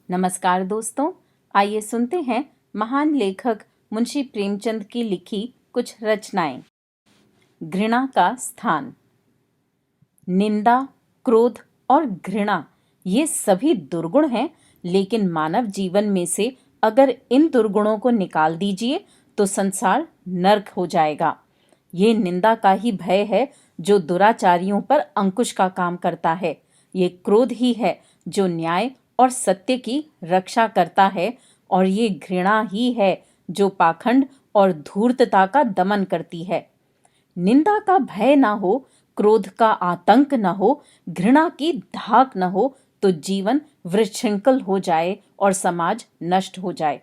नमस्कार दोस्तों, आइए सुनते हैं महान लेखक मुंशी प्रेमचंद की लिखी कुछ रचनाएं। घृणा का स्थान। निंदा, क्रोध और घृणा ये सभी दुर्गुण हैं, लेकिन मानव जीवन में से अगर इन दुर्गुणों को निकाल दीजिए तो संसार नर्क हो जाएगा। ये निंदा का ही भय है जो दुराचारियों पर अंकुश का काम करता है। ये क्रोध ही है जो न्याय और सत्य की रक्षा करता है, और ये घृणा ही है जो पाखंड और धूर्तता का दमन करती है। निंदा का भय न हो, क्रोध का आतंक न हो, घृणा की धाक न हो तो जीवन विशृंखल हो जाए और समाज नष्ट हो जाए।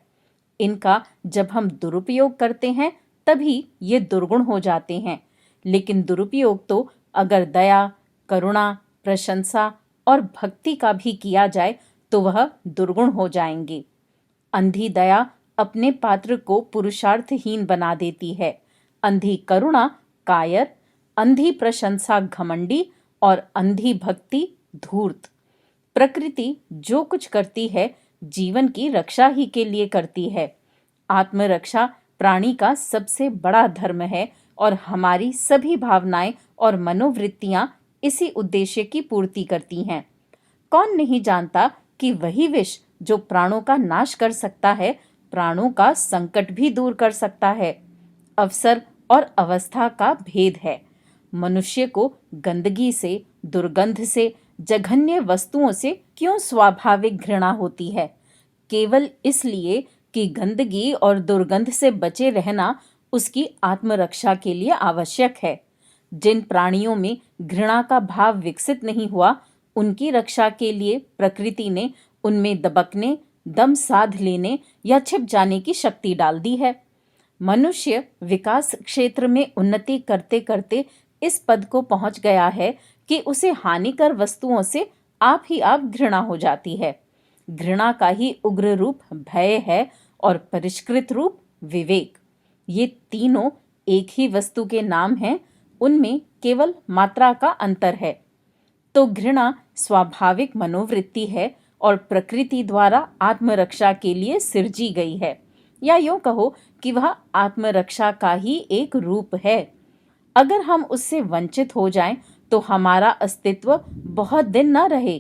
इनका जब हम दुरुपयोग करते हैं तभी ये दुर्गुण हो जाते हैं, लेकिन दुरुपयोग तो अगर दया, करुणा, प्रशंसा और भक्ति का भी किया जाए तो वह दुर्गुण हो जाएंगे। अंधी दया अपने पात्र को पुरुषार्थहीन बना देती है, अंधी करुणा कायर, अंधी प्रशंसा घमंडी और अंधी भक्ति धूर्त। प्रकृति जो कुछ करती है जीवन की रक्षा ही के लिए करती है। आत्मरक्षा प्राणी का सबसे बड़ा धर्म है और हमारी सभी भावनाएं और मनोवृत्तियां इसी उद्देश्य की पूर्ति करती हैं। कौन नहीं जानता कि वही विष जो प्राणों का नाश कर सकता है, प्राणों का संकट भी दूर कर सकता है। अवसर और अवस्था का भेद है। मनुष्य को गंदगी से, दुर्गंध से, जघन्य वस्तुओं से क्यों स्वाभाविक घृणा होती है? केवल इसलिए कि गंदगी और दुर्गंध से बचे रहना उसकी आत्मरक्षा के लिए आवश्यक है। जिन प्राणियों में घृणा का भाव विकसित नहीं हुआ, उनकी रक्षा के लिए प्रकृति ने उनमें दबकने, दम साध लेने या छिप जाने की शक्ति डाल दी है। मनुष्य विकास क्षेत्र में उन्नति करते करते इस पद को पहुंच गया है कि उसे हानिकर वस्तुओं से आप ही आप घृणा हो जाती है। घृणा का ही उग्र रूप भय है और परिष्कृत रूप विवेक। ये तीनों एक ही वस्तु के नाम हैं, उनमें केवल मात्रा का अंतर है। तो घृणा स्वाभाविक मनोवृत्ति है और प्रकृति द्वारा आत्मरक्षा के लिए सिरजी गई है, या यूं कहो कि वह आत्मरक्षा का ही एक रूप है। अगर हम उससे वंचित हो जाएं तो हमारा अस्तित्व बहुत दिन न रहे।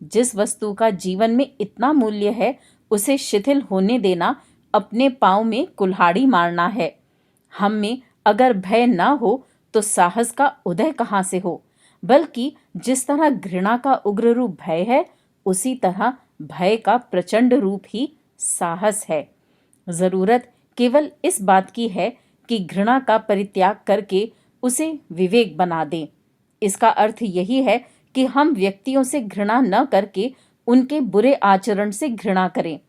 जिस वस्तु का जीवन में इतना मूल्य है, उसे शिथिल होने देना अपने पांव में कुल्हाड़ी मारना है। हम में अगर भय न हो तो साहस का उदय कहाँ से हो? बल्कि जिस तरह घृणा का उग्र रूप भय है, उसी तरह भय का प्रचंड रूप ही साहस है। जरूरत केवल इस बात की है कि घृणा का परित्याग करके उसे विवेक बना दें। इसका अर्थ यही है कि हम व्यक्तियों से घृणा न करके उनके बुरे आचरण से घृणा करें।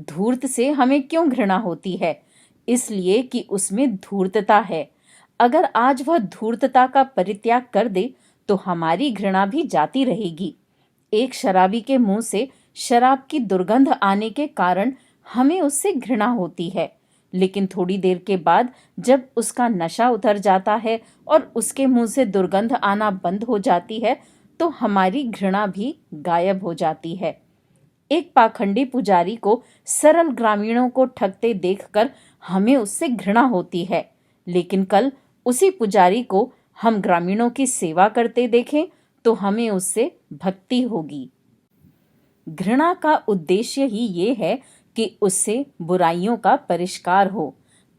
धूर्त से हमें क्यों घृणा होती है? इसलिए कि उसमें धूर्तता है। अगर आज वह धूर्तता का परित्याग कर दे तो हमारी घृणा भी जाती रहेगी। एक शराबी के मुंह से शराब की दुर्गंध आने के कारण हमें उससे घृणा होती है, लेकिन थोड़ी देर के बाद जब उसका नशा उतर जाता है और उसके मुंह से दुर्गंध आना बंद हो जाती है तो हमारी घृणा भी गायब हो जाती है। एक पाखंडी पुजारी को सरल ग्रामीणों को ठगते देखकर हमें उससे घृणा होती है, लेकिन कल उसी पुजारी को हम ग्रामीणों की सेवा करते देखें तो हमें उससे भक्ति होगी। घृणा का उद्देश्य ही ये है कि उससे बुराइयों का परिष्कार हो।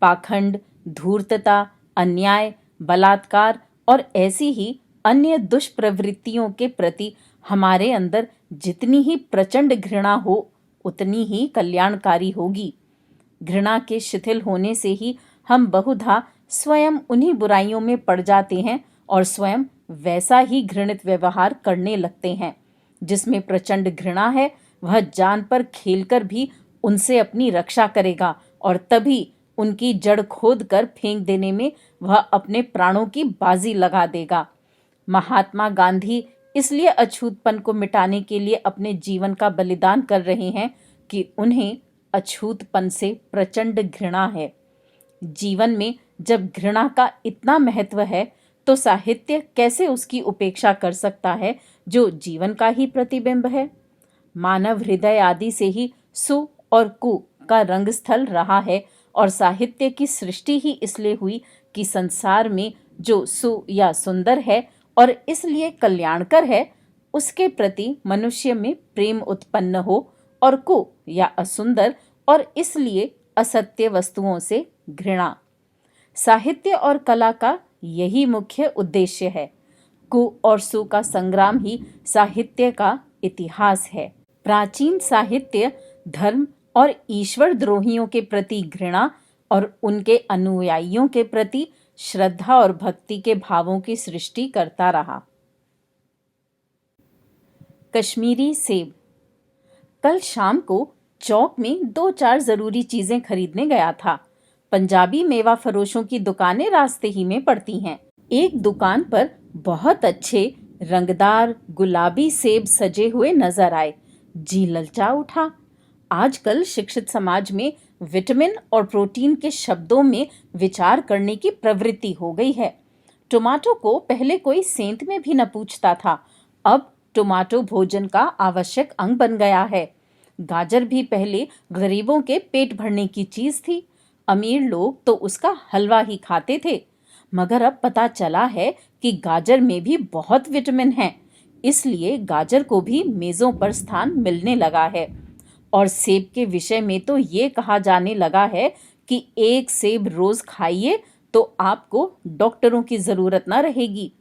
पाखंड, धूर्तता, अन्याय, बलात्कार और ऐसी ही अन्य दुष्प्रवृत्तियों के प्रति हमारे अंदर जितनी ही प्रचंड घृणा हो, उतनी ही कल्याणकारी होगी। घृणा के शिथिल होने से ही हम बहुधा स्वयं उन्हीं बुराइयों में पड़ जाते हैं और स्वयं वैसा ही घृणित व्यवहार करने लगते हैं। जिसमें प्रचंड घृणा है, वह जान पर खेलकर भी उनसे अपनी रक्षा करेगा और तभी उनकी जड़ खोद कर फेंक देने में वह अपने प्राणों की बाजी लगा देगा। महात्मा गांधी इसलिए अछूतपन को मिटाने के लिए अपने जीवन का बलिदान कर रहे हैं कि उन्हें अछूतपन से प्रचंड घृणा है। जीवन में जब घृणा का इतना महत्व है तो साहित्य कैसे उसकी उपेक्षा कर सकता है जो जीवन का ही प्रतिबिंब है? मानव हृदय आदि से ही सु और कु का रंग स्थल रहा है और साहित्य की सृष्टि ही इसलिए हुई कि संसार में जो सु या सुंदर है और इसलिए कल्याणकर है, उसके प्रति मनुष्य में प्रेम उत्पन्न हो, और कु या असुंदर और इसलिए असत्य वस्तुओं से घृणा। साहित्य और कला का यही मुख्य उद्देश्य है। कु और सु का संग्राम ही साहित्य का इतिहास है। प्राचीन साहित्य धर्म और ईश्वर द्रोहियों के प्रति घृणा और उनके अनुयायियों के प्रति श्रद्धा और भक्ति के भावों की सृष्टि करता रहा। कश्मीरी सेब। कल शाम को चौक में 2-4 जरूरी चीजें खरीदने गया था। पंजाबी मेवा फरोशों की दुकानें रास्ते ही में पड़ती हैं। एक दुकान पर बहुत अच्छे रंगदार गुलाबी सेब सजे हुए नजर आए। जी ललचा उठा। आजकल शिक्षित समाज में विटामिन और प्रोटीन के शब्दों में विचार करने की प्रवृत्ति हो गई है। टोमेटो को पहले कोई सेंत में भी न पूछता था, अब टोमेटो भोजन का आवश्यक अंग बन गया है। गाजर भी पहले गरीबों के पेट भरने की चीज थी, अमीर लोग तो उसका हलवा ही खाते थे। मगर अब पता चला है कि गाजर में भी बहुत विटामिन है, इसलिए गाजर को भी मेजों पर स्थान मिलने लगा है। और सेब के विषय में तो ये कहा जाने लगा है कि एक सेब रोज खाइए तो आपको डॉक्टरों की जरूरत न रहेगी।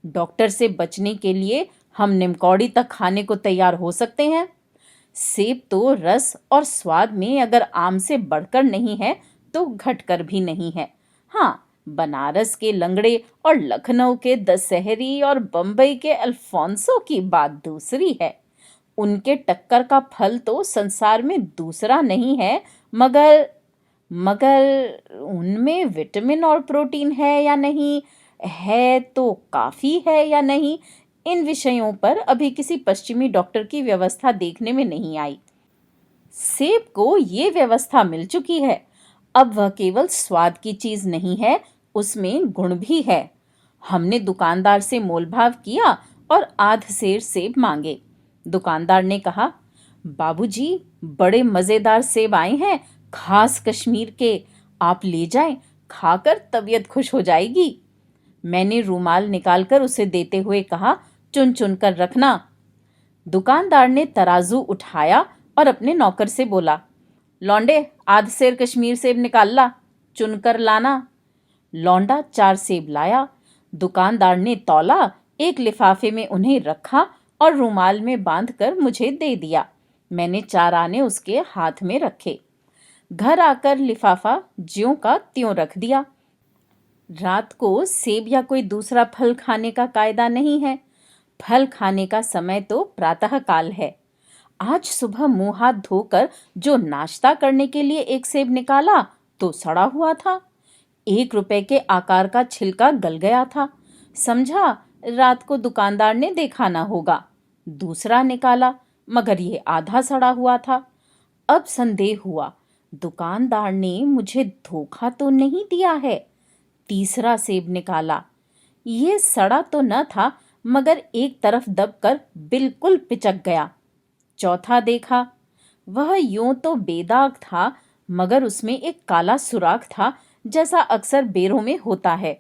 डॉक्टर से बचने के लिए हम निमकौड़ी तक खाने को तैयार हो सकते हैं। सेब तो रस और स्वाद में अगर आम से बढ़कर नहीं है तो घटकर भी नहीं है। हाँ, बनारस के लंगड़े और लखनऊ के दशहरी और बम्बई के अल्फोंसो की बात दूसरी है। उनके टक्कर का फल तो संसार में दूसरा नहीं है, मगर उनमें विटामिन और प्रोटीन है या नहीं, है तो काफी है या नहीं, इन विषयों पर अभी किसी पश्चिमी डॉक्टर की व्यवस्था देखने में नहीं आई। सेब को ये व्यवस्था मिल चुकी है। अब वह केवल स्वाद की चीज नहीं है, उसमें गुण भी है। हमने दुकानदार से मोलभाव किया और आध सेर सेब मांगे। दुकानदार ने कहा, बाबूजी, बड़े मजेदार सेब आए हैं, खास कश्मीर के, आप ले जाएं, खाकर तबीयत खुश हो जाएगी। मैंने रूमाल निकालकर उसे देते हुए कहा, चुन चुन कर रखना। दुकानदार ने तराजू उठाया और अपने नौकर से बोला, लौंडे, आध सेर कश्मीर सेब निकाल ला, चुनकर लाना। लौंडा 4 सेब लाया। दुकानदार ने तौला, एक लिफाफे में उन्हें रखा और रूमाल में बांधकर मुझे दे दिया। मैंने 4 आने उसके हाथ में रखे। घर आकर लिफाफा ज्यों का त्यों रख दिया। रात को सेब या कोई दूसरा फल खाने का कायदा नहीं है। फल खाने का समय तो प्रातः काल है। आज सुबह मुंह हाथ धोकर जो नाश्ता करने के लिए एक सेब निकाला तो सड़ा हुआ था। 1 रुपए के आकार का छिलका गल गया था। समझा रात को दुकानदार ने देखा ना होगा। दूसरा निकाला, मगर ये आधा सड़ा हुआ था। अब संदेह हुआ, दुकानदार ने मुझे धोखा तो नहीं दिया है। तीसरा सेब निकाला, ये सड़ा तो न था, मगर एक तरफ दबकर बिल्कुल पिचक गया। चौथा देखा, वह यूं तो बेदाग था, मगर उसमें एक काला सुराख था, जैसा अक्सर बेरों में होता है।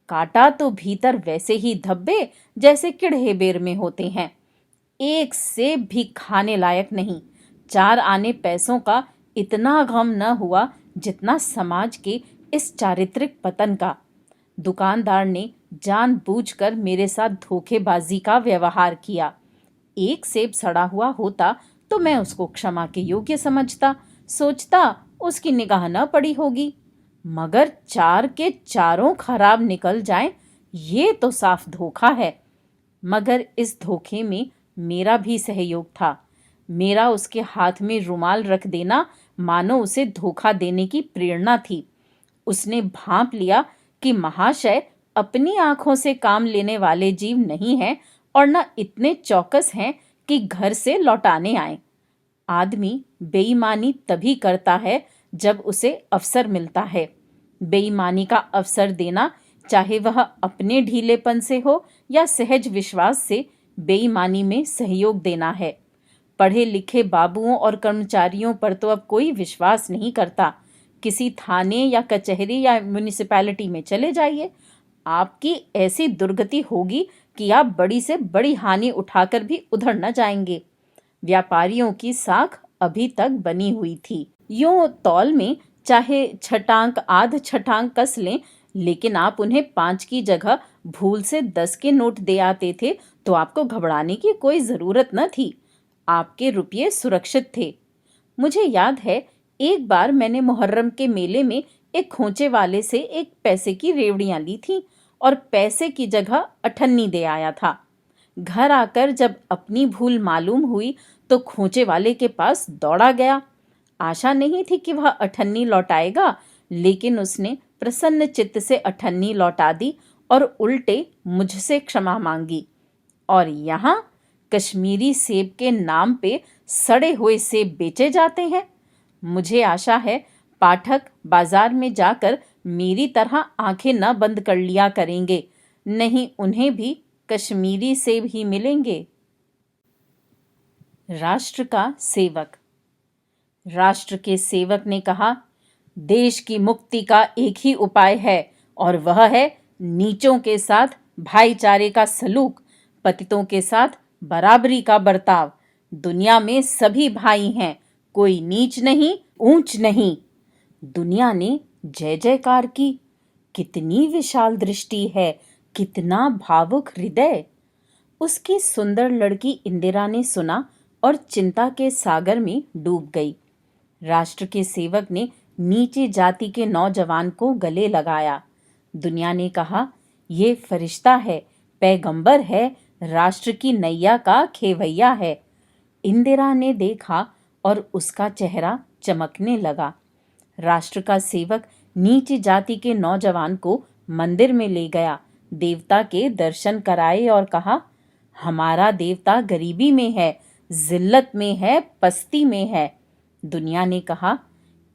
काटा तो भीतर वैसे ही धब्बे जैसे किड़हे बेर में होते हैं। एक सेब भी खाने लायक नहीं। 4 आने पैसों का इतना गम न हुआ जितना समाज के इस चारित्रिक पतन का। दुकानदार ने जानबूझकर मेरे साथ धोखेबाजी का व्यवहार किया। 1 सेब सड़ा हुआ होता तो मैं उसको क्षमा के योग्य समझता, सोचता उसकी निगाह न पड़ी होगी। मगर 4 के चारों खराब निकल जाएं, ये तो साफ धोखा है। मगर इस धोखे में मेरा भी सहयोग था। मेरा उसके हाथ में रुमाल रख देना मानो उसे धोखा देने की प्रेरणा थी। उसने भांप लिया कि महाशय अपनी आंखों से काम लेने वाले जीव नहीं हैं और न इतने चौकस हैं कि घर से लौटाने आए। आदमी बेईमानी तभी करता है जब उसे अवसर मिलता है। बेईमानी का अवसर देना, चाहे वह अपने ढीलेपन से हो या सहज विश्वास से, बेईमानी में सहयोग देना है। पढ़े लिखे बाबुओं और कर्मचारियों पर तो अब कोई विश्वास नहीं करता। किसी थाने या कचहरी या म्यूनिसिपैलिटी में चले जाइए, आपकी ऐसी दुर्गति होगी कि आप बड़ी से बड़ी हानि उठाकर भी उधर न जाएंगे। व्यापारियों की साख अभी तक बनी हुई थी। यूं तौल में चाहे छटांक आध छटांक कस लें, लेकिन आप उन्हें 5 की जगह भूल से 10 के नोट दे आते थे तो आपको घबराने की कोई जरूरत न थी। आपके रुपये सुरक्षित थे। मुझे याद है, एक बार मैंने मुहर्रम के मेले में एक खोंचे वाले से 1 पैसे की रेवड़ियां ली थीं और पैसे की जगह अठन्नी दे आया था। घर आकर जब अपनी भूल मालूम हुई तो खोंचे वाले के पास दौड़ा गया। आशा नहीं थी कि वह अठन्नी लौटाएगा, लेकिन उसने प्रसन्न चित्त से अठन्नी लौटा दी और उल्टे मुझसे क्षमा मांगी। और यहाँ कश्मीरी सेब के नाम पे सड़े हुए सेब बेचे जाते हैं। मुझे आशा है पाठक बाजार में जाकर मेरी तरह आंखें न बंद कर लिया करेंगे, नहीं उन्हें भी कश्मीरी सेब ही मिलेंगे। राष्ट्र का सेवक। राष्ट्र के सेवक ने कहा, देश की मुक्ति का एक ही उपाय है और वह है नीचों के साथ भाईचारे का सलूक, पतितों के साथ बराबरी का बर्ताव। दुनिया में सभी भाई हैं, कोई नीच नहीं, ऊंच नहीं। दुनिया ने जय जयकार की। कितनी विशाल दृष्टि है, कितना भावुक हृदय। उसकी सुंदर लड़की इंदिरा ने सुना और चिंता के सागर में डूब गई। राष्ट्र के सेवक ने नीची जाति के नौजवान को गले लगाया। दुनिया ने कहा, ये फरिश्ता है, पैगंबर है, राष्ट्र की नैया का खेवैया है। इंदिरा ने देखा और उसका चेहरा चमकने लगा। राष्ट्र का सेवक नीची जाति के नौजवान को मंदिर में ले गया, देवता के दर्शन कराए और कहा, हमारा देवता गरीबी में है, जिल्लत में है, पस्ती में है। दुनिया ने कहा,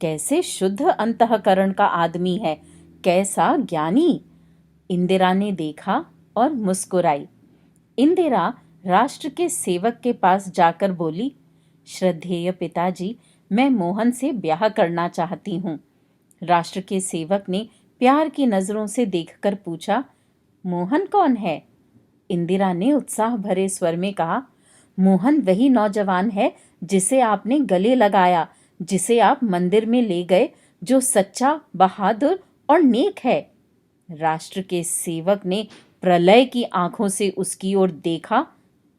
कैसे शुद्ध अंतःकरण का आदमी है, कैसा ज्ञानी। इंदिरा ने देखा और मुस्कुराई। इंदिरा राष्ट्र के सेवक के पास जाकर बोली, श्रद्धेय पिताजी, मैं मोहन से ब्याह करना चाहती हूँ। राष्ट्र के सेवक ने प्यार की नजरों से देखकर पूछा, मोहन कौन है? इंदिरा ने उत्साह भरे स्वर में कहा, मोहन वही नौजवान है जिसे आपने गले लगाया, जिसे आप मंदिर में ले गए, जो सच्चा, बहादुर और नेक है। राष्ट्र के सेवक ने प्रलय की आंखों से उसकी ओर देखा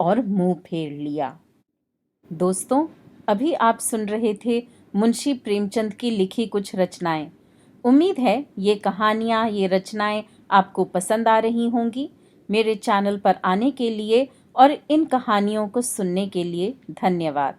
और मुंह फेर लिया। दोस्तों, अभी आप सुन रहे थे मुंशी प्रेमचंद की लिखी कुछ रचनाएं। उम्मीद है ये कहानियां, ये रचनाएं आपको पसंद आ रही होंगी। मेरे चैनल पर आने के लिए और इन कहानियों को सुनने के लिए धन्यवाद।